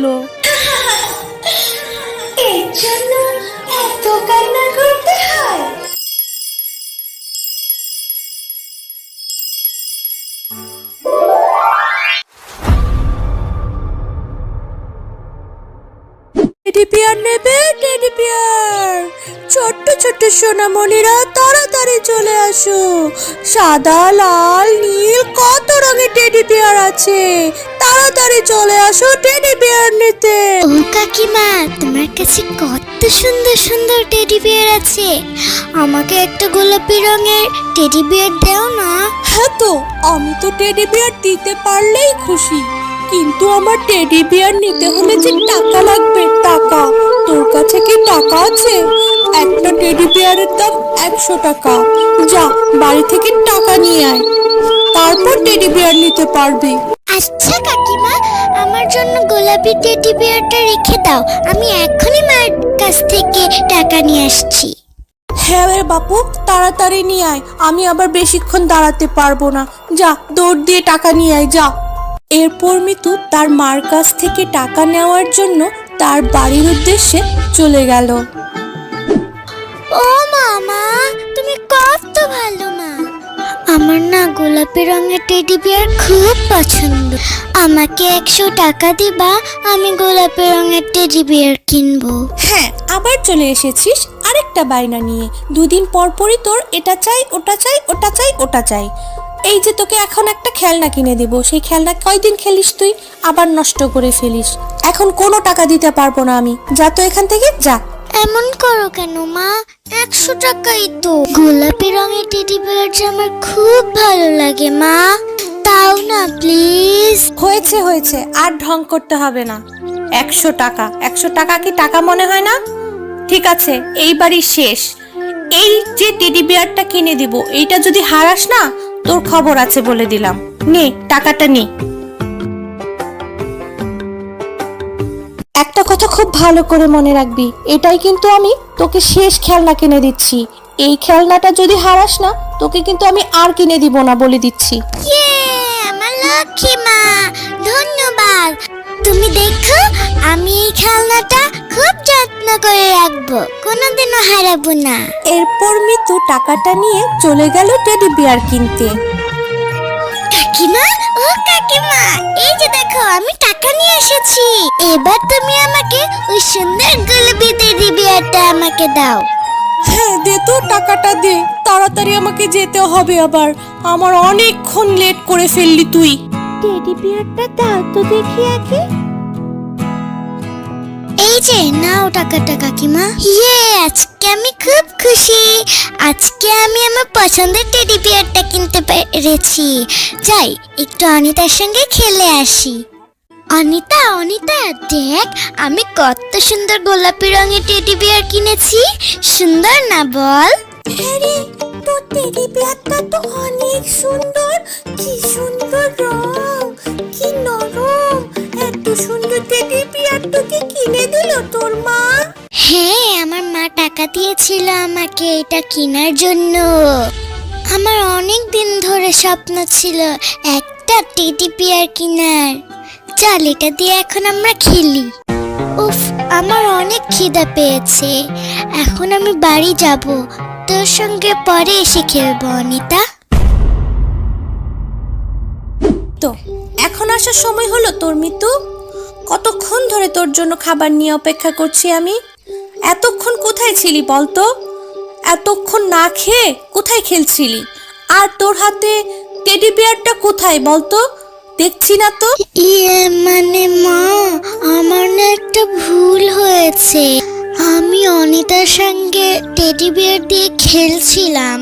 লো এর জন্য এত কান্না করতে হয়? টেডি বিয়ার নেবে? টেডি বিয়ার, ছোট্ট ছোট্ট সোনামণিরা তাড়াতাড়ি চলে আসো। সাদা, লাল, নীল কত রঙের টেডি বিয়ার আছে, তাড়াতাড়ি চলে আসো টেডি বিয়ার নিতে। ও কাকিমা, তোমার কাছে কত সুন্দর সুন্দর টেডি বিয়ার আছে, আমাকে একটা গোলাপি রঙের টেডি বিয়ার দাও না। হ্যাঁ তো, আমি তো টেডি বিয়ার দিতে পারলেই খুশি, কিন্তু আমার টেডি বিয়ার নিতে হলে যে টাকা লাগবে, টাকা। তোর কাছে কি টাকা আছে? একটা টেডি বিয়ারের দাম 100 টাকা। যা, বাড়ি থেকে টাকা নিয়ে আয়, তারপর টেডি বিয়ার নিতে পারবি। আচ্ছা কাকিমা, আমার জন্য গোলাপি টেডি বিয়ারটা রেখে দাও, আমি এখনই মার কাছ থেকে টাকা নিয়ে আসছি। হ্যাঁ রে বাপু, তাড়াতাড়ি নিয়ে আয়, আমি আবার বেশিক্ষণ দাঁড়াতে পারবো না। যা, দৌড় দিয়ে টাকা নিয়ে আয়, যা। এরপর মিতু তার মার কাছ থেকে টাকা নেওয়ার জন্য তার বাড়ির উদ্দেশ্যে চলে গেল। ও মামা, তুমি কত ভালো মা। আমার না গোলাপি রঙের টেডি বিয়ার খুব পছন্দ, আমাকে 100 টাকা দিবা, আমি গোলাপি রঙের টেডি বিয়ার কিনবো। হ্যাঁ, আবার চলে এসেছিস আরেকটা বায়না নিয়ে। দুদিন পর পরই তোর এটা চাই, ওটা চাই, ওটা চাই, ওটা চাই। এই যে তোকে এখন একটা খেলনা কিনে দেব, সেই খেলনা কয়দিন খেলিস তুই, আবার নষ্ট করে ফেলিস। এখন কোনো টাকা দিতে পারবো না আমি, যা তো এখান থেকে যা। এমন করো কেন মা, 100 টাকাই তো। গোলাপি রঙের টেডি বিয়ার যে আমার খুব ভালো লাগে মা, তাও না প্লিজ। হয়েছে হয়েছে, আর ঢং করতে হবে না। 100 টাকা, 100 টাকা কি টাকা মনে হয় না? ঠিক আছে, এইবারই শেষ। এই যে টেডি বিয়ারটা কিনে দিব, এইটা যদি হারাস না, তোর খবর আছে বলে দিলাম। নে টাকাটা নে। একটা কথা খুব ভালো করে মনে রাখবি, এটাই কিন্তু আমি তোকে শেষ খেলনা কিনে দিচ্ছি। এই খেলনাটা যদি হারাস না, তোকে কিন্তু আমি আর কিনে দিব না বলে দিচ্ছি। আমার লক্ষ্মী মা, ধন্যবাদ। তুমি দেখো, আমি এই খেলনাটা খুব যত্ন করে রাখবো, কোনোদিনও হারাবো না। এরপর মিতু টাকাটা নিয়ে চলে গেল টেডি বিয়ার কিনতে। কাকিমা, ও কাকিমা, এই যে দেখো আমি টাকা নিয়ে এসেছি, এবার তুমি আমাকে ওই সুন্দর গোলাপি টেডি বিয়ারটা আমাকে দাও। হ্যাঁ দে তো, টাকাটা দে, তাড়াতাড়ি আমাকে যেতে হবে, আবার আমার অনেকক্ষণ লেট করে ফেললি তুই। টেডি বিয়ারটা দাও তো দেখি আগে। এই যে নাও টাকাটা কাকিমা। আজকে আমি খুব খুশি, আজকে আমি আমার পছন্দের টেডি বিয়ারটা কিনতে পেরেছি। যাই, একটু অনিতার সঙ্গে খেলে আসি। অনিতা, অনিতা দেখ, আমি কত সুন্দর গোলাপি রঙের টেডি বিয়ার কিনেছি, সুন্দর না বল? আরে, তোর টেডি বিয়ারটা তো অনেক সুন্দর, কি সুন্দর রং, কি নরম। এত সুন্দর টেডি বিয়ার তোকে কিনে দিল তোর মা? হ্যাঁ, আমার মা টাকা দিয়েছিল আমাকে এটা কেনার জন্য। আমার অনেক দিন ধরে স্বপ্ন ছিল একটা টেডি বিয়ার কেনার। চল, এটা দিয়ে এখন আমরা খেলি। উফ, আমার অনেক খিদা পেয়েছে, এখন আমি বাড়ি যাব, তোর সঙ্গে পরে এসে খেলবো অনিতা। তো এখন আসার সময় হলো তোর মিতু? কতক্ষণ ধরে তোর জন্য খাবার নিয়ে অপেক্ষা করছি আমি। এতক্ষণ কোথায় ছিলি বলতো? এতক্ষণ না খেয়ে কোথায় খেলছিলি? আর তোর হাতে টেডি বিয়ারটা কোথায় বলতো? দেখছি না তো। মানে মা, আমার না একটা ভুল হয়েছে, আমি অনিতার সঙ্গে টেডি বিয়ার দিয়ে খেলছিলাম,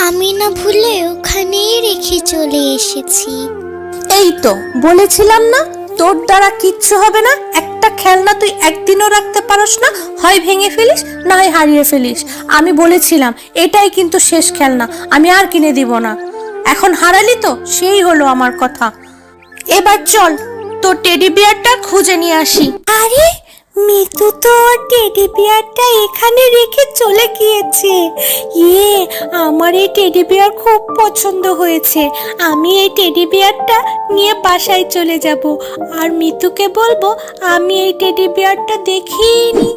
আমি না ভুলে ওখানেই রেখে চলে এসেছি। এই তো বলেছিলাম না, তোর দ্বারা কিচ্ছু হবে না। একটা খেলনা তুই একদিনও রাখতে পারস না, হয় ভেঙে ফেলিস না হয় হারিয়ে ফেলিস। আমি বলেছিলাম এটাই কিন্তু শেষ খেলনা, আমি আর কিনে দিব না। এখন হারালি তো, সেই হলো আমার কথা। এবার চল তোর টেডি বিয়ারটা খুঁজে নিয়ে আসি। আরে মিতু তো ওর টেডি বিয়ারটা এখানে রেখে চলে গিয়েছে। আমার এই টেডি বিয়ার খুব পছন্দ হয়েছে। আমি এই টেডি বিয়ারটা নিয়ে বাসায় চলে যাব আর মিতুকে বলবো আমি এই টেডি বিয়ারটা দেখিনি।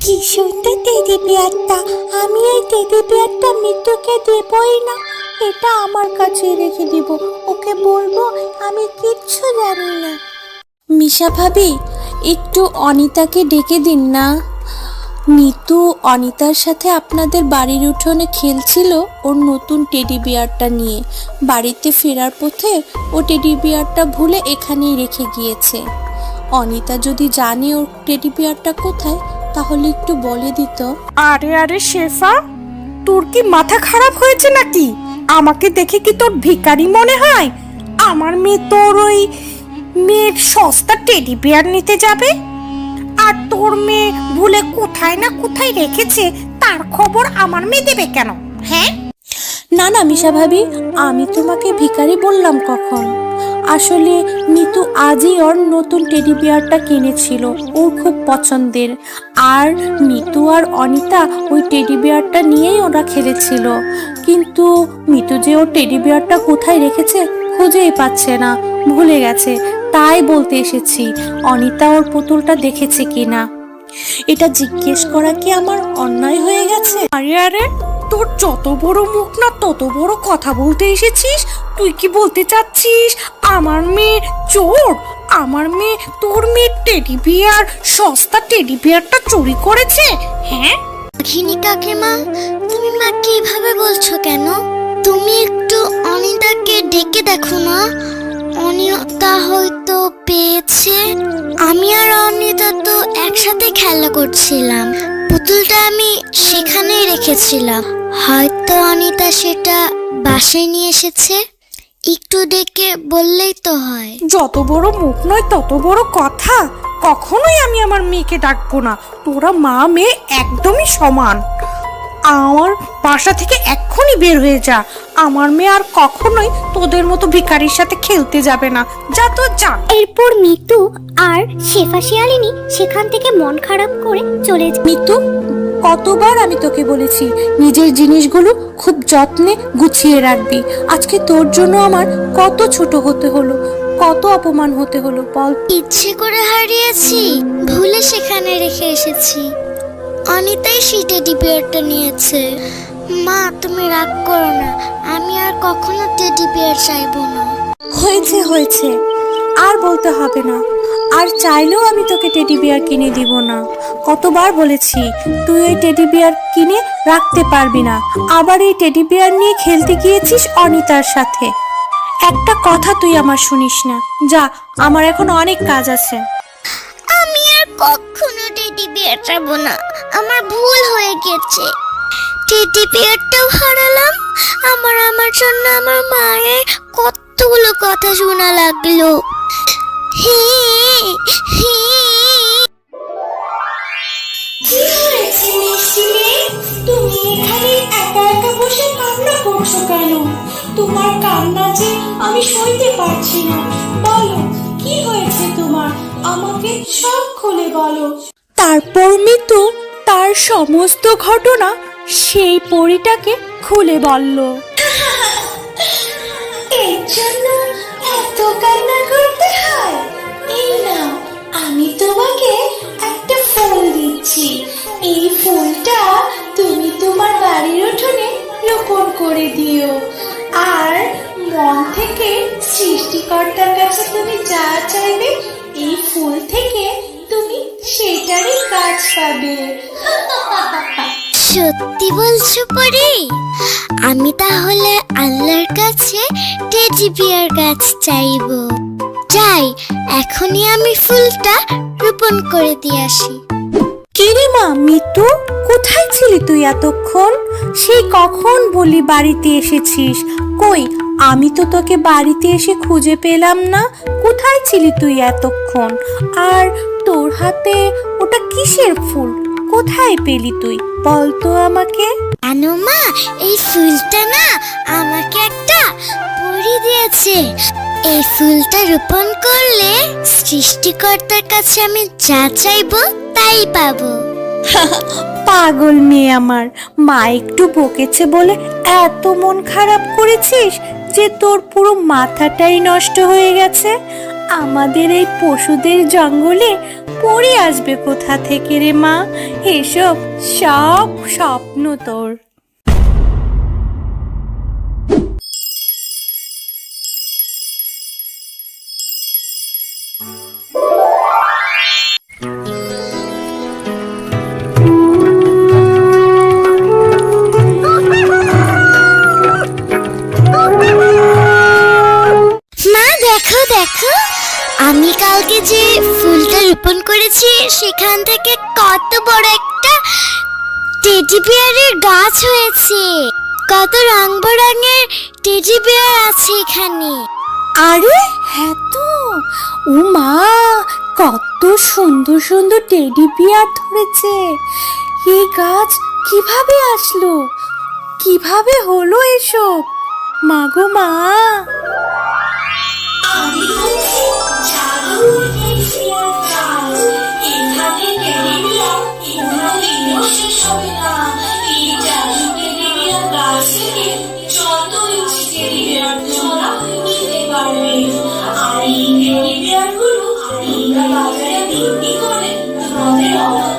কি সুন্দর টেডি বিয়ারটা! আমি এই টেডি বিয়ারটা মিতুকে দেবই না, এটা আমার কাছে রেখে দিব। ওকে বলবো আমি কিচ্ছু জানি না। মিশা ভাবি, একটু অনিতাকে ডেকে দিন না। মিতু অনিতার সাথে আপনাদের বাড়ির উঠোনে খেলছিল ওর নতুন টেডি বিয়ারটা নিয়ে। বাড়িতে ফেরার পথে ও টেডি বিয়ারটা ভুলে এখানেই রেখে গিয়েছে। অনিতা যদি জানে ওর টেডি বিয়ারটা কোথায় তাহলে একটু বলে দিত। আরে আরে শেফা, তোর কি মাথা খারাপ হয়েছে নাকি? আমাকে দেখে কি তোর ভিখারি মনে হয়? আমার মেয়ে তোর ওই মেয়ের সস্তা টেডি বিয়ার নিতে যাবে, আর তোর মেয়ে ভুলে কোথায় না কোথায় রেখেছে তার খবর আমার মেয়ে দেবে কেন? হ্যাঁ, না না মিশা ভাবি, আমি তোমাকে ভিখারি বললাম কখন? আসলে মিতু আজই ওর নতুন টেডি বিয়ারটা কিনেছিল, ওর খুব পছন্দের। আর মিতু আর অনিতা ওই টেডি বিয়ারটা নিয়েই ওরা খেলেছিল। কিন্তু মিতু যে ওর টেডি বিয়ারটা কোথায় রেখেছে খুঁজেই পাচ্ছে না, ভুলে গেছে। তাই বলতে এসেছি অনিতা ওর পুতুলটা দেখেছে কিনা। এটা জিজ্ঞেস করা কি আমার অন্যায় হয়ে গেছে? আরে আরে, তোর যত বড় মুখ না তত বড় কথা বলতে এসেছিস। তুই কি বলতে চাচ্ছিস আমার মেয়ে চোর? আমার মেয়ে তোর মেয়ের টেডি বিয়ার, সস্তা টেডি বিয়ারটা চুরি করেছে? হ্যাঁ, ঘিনি কাকিমা, তুমি মাকে এইভাবে বলছো কেন? তুমি একটু অনিতাকে ডেকে দেখো না, অনিতা হয়তো পেয়েছে। আমি আর অনিতা তো একসাথে খেলা করছিলাম, পুতুলটা আমি সেখানেই রেখেছিলাম। হয়তো অনিতা সেটা বাসায় নিয়ে এসেছে। একটু ডেকে বললেই তো হয়। যত বড় মুখ নয় তত বড় কথা। কখনোই আমি আমার মেয়েকে ডাকবো না। তোরা মা মেয়ে একদমই সমান। আমার বাসা থেকে এক্ষুনি বের হয়ে যা। আমার মেয়ে আর কখনোই তোদের মতো ভিখারির সাথে খেলতে যাবে না। যা তো যা। এরপর মিতু আর শেফা শিয়ালিনী সেখান থেকে মন খারাপ করে চলে যায়। মিতু, কতবার আমি তোকে বলেছি নিজের জিনিসগুলো খুব যত্নে গুছিয়ে রাখবি। আজকে তোর জন্য আমার কত ছোট হতে হলো, কত অপমান হতে হলো বল। ইচ্ছে করে হারিয়েছি, ভুলে সেখানে রেখে এসেছি। অনিতাই সেই টেডি বিয়ারটা নিয়েছে। মা, তুমি রাগ করো না, আমি আর কখনো টেডি বিয়ার চাইবো না। হয়েছে হয়েছে, আর বলতে হবে না। আর চাইলেও আমি তোকে টেডি বিয়ার কিনে দিব না। কতবার বলেছি তুই এই টেডি বিয়ার কিনে রাখতে পারবি না, আবার এই টেডি বিয়ার নিয়ে খেলতে গিয়েছিস অনিতার সাথে। একটা কথা তুই আমার শুনিস না। যা, আমার এখন অনেক কাজ আছে। আমি আর কখনো টেডি বিয়ার চাইবো না, আমার ভুল হয়ে গেছে। টেডি বিয়ারটাও হারালাম, আমার জন্য আমার মায়ের কতগুলো কথা শোনা লাগলো। হি হি। কি হয়েছে মিষ্টি মেয়ে? তুমি এখানে একা একা বসে কান্না করছো কেন? তোমার কান্না যে আমি সইতে পারছি না। বলো, কি হয়েছে তোমার? আমাকে সব খুলে বলো। তারপর মিতু তার সমস্ত ঘটনা সেই পরীটাকে খুলে বলল। এর জন্য এত কান্না করতে হয়? এই নাও, আমি তোমাকে একটা ফুল দিচ্ছি। এই ফুলটা তুমি তোমার বাড়ির উঠোনে রোপণ করে দিও। আর মন থেকে সৃষ্টিকর্তার কাছে তুমি যা চাইবে, এই ফুল থেকে তুমি সেটারই কাজ পাবে। সত্যি বলছো পরি? আমি তাহলে আল্লাহর কাছে টেডি বিয়ার গাছ চাইবো। যাই, এখনই আমি ফুলটা রোপণ করে দিয়ে আসি। কিরে মা মিতু, কোথায় ছিলি তুই এতক্ষণ? সেই কখন বলি বাড়িতে এসেছিস, কই আমি তো তোকে বাড়িতে এসে খুঁজে পেলাম না। কোথায় ছিলি তুই এতক্ষণ? আর তোর হাতে ওটা কিসের ফুল? কোথায় পেলি তুই বল তো আমাকে। জানো মা, এই ফুলটা না আমাকে একটা পরি দিয়েছে। এই ফুলটা রোপণ করলে সৃষ্টিকর্তার কাছে আমি যা চাইবো তাই পাবো। পাগল মেয়ে আমার, মা একটু বকেছে বলে এত মন খারাপ করেছিস যে তোর পুরো মাথাটাই নষ্ট হয়ে গেছে। আমাদের এই পশুদের জঙ্গলে পড়ে আসবে কোথা থেকে রে মা? এসব সব স্বপ্ন তোর। মা দেখো দেখো, আমি কালকে যে ফুলটা রোপণ করেছি সেখান থেকে কত বড় একটা টেডি বিয়ারের গাছ হয়েছে। কত রং বেরঙের টেডি বিয়ার আছে এখানে। আরে হ্যাঁ তো, ও মা, কত সুন্দর সুন্দর টেডি বিয়ার ধরেছে। এই গাছ কিভাবে আসলো? কিভাবে হলো এসব? মা গো মা! আমি হচ্ছি জাদুর টেডিবিয়ার গাছ। এখানে টেডিবিয়ার কোনোদিনও শেষ হবে না। এই জাদুর টেডিবিয়ার গাছ থেকে যত ইচ্ছে টেডিবিয়ার তোমরা নিতে পারবে। আর এই টেডিবিয়ারগুলো তোমরা বাজারে বিক্রি করে তোমাদের অভাব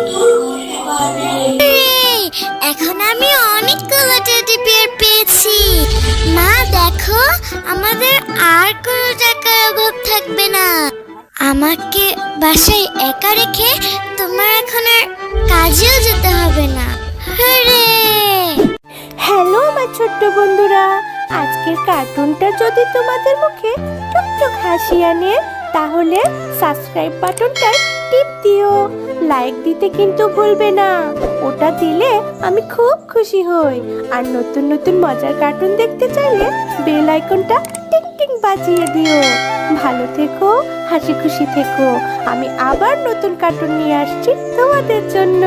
দূর করতে পারবে। এই, এখন আমি অনেকগুলো টেডি বিয়ার পেয়েছি। মা দেখো, আমাদের আর কোনো টাকার অভাব থাকবে না। আমাকে বাসায় একা রেখে তোমার এখন আর কাজেও যেতে হবে না। হুররে! হ্যালো আমার ছোট্ট বন্ধুরা, আজকের কার্টুনটা যদি তোমাদের মুখে টুকটুক হাসি আনে তাহলে সাবস্ক্রাইব বাটনটায় টিপ দিও। লাইক দিতে কিন্তু ভুলবে না, ওটা দিলে আমি খুব খুশি হই। আর নতুন নতুন মজার কার্টুন দেখতে চাইলে বেল আইকনটা টিং টিং বাজিয়ে দিও। ভালো থেকো, হাসি খুশি থেকো। আমি আবার নতুন কার্টুন নিয়ে আসছি তোমাদের জন্য।